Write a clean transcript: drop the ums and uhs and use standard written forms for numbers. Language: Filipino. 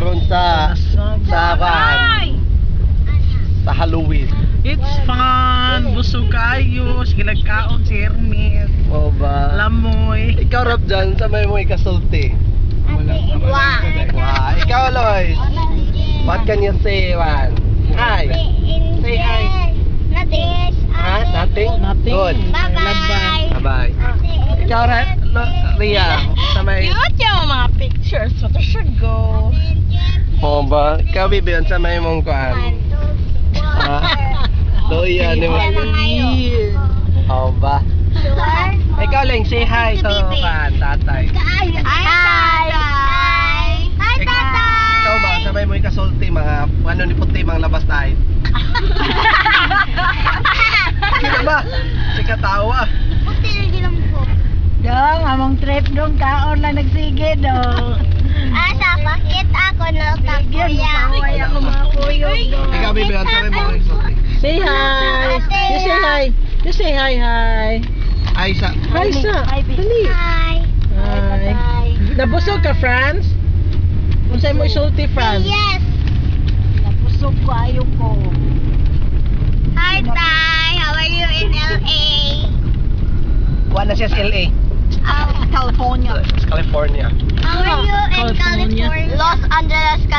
karon sa Halloween. It's fun. Busog kayo. Sige nagkaon si Hermes. O ba? Lamoy. Ikaw rap dyan sa may mga kasulti. Wow. Wow. Ikaw Lois. What can you say, Juan? Hi. Say hi. Nothing. Ha? Nothing? Nothing. Good. Bye-bye. Bye-bye. Ikaw Ria. Sa may... Cute yung mga pictures. What should go? O ba? Ikaw Bibion sa may mong kuan. Ha? Loya ni mo. O ba? Sure? Ikaw lang, say hi to kan, tatay. Hi, tatay. Hi, tatay. Ikaw ba, sabay mo ikasulti, mga, ano ni puti, mga labas tayo. Sige ba? Si katawa. Puti lagi lang po. Dong, among trip dong kaon na nagsige dong. Asa, bakit ako nakakuya? ako mga kuyog dong. Ikaw, Bibian, sabay mo ikasulti. Say hi. You say hi. You say hi, hi. Ay, sa... Hi, sa. Dali. Hi. Hi. Nabusog ka, Franz? Unsay mo isulti, Franz? Yes. Nabusog ko, ayaw ko. Hi, Tay. How are you in LA? Wala siya sa LA. California. California. How are you in California. California? Los Angeles, California.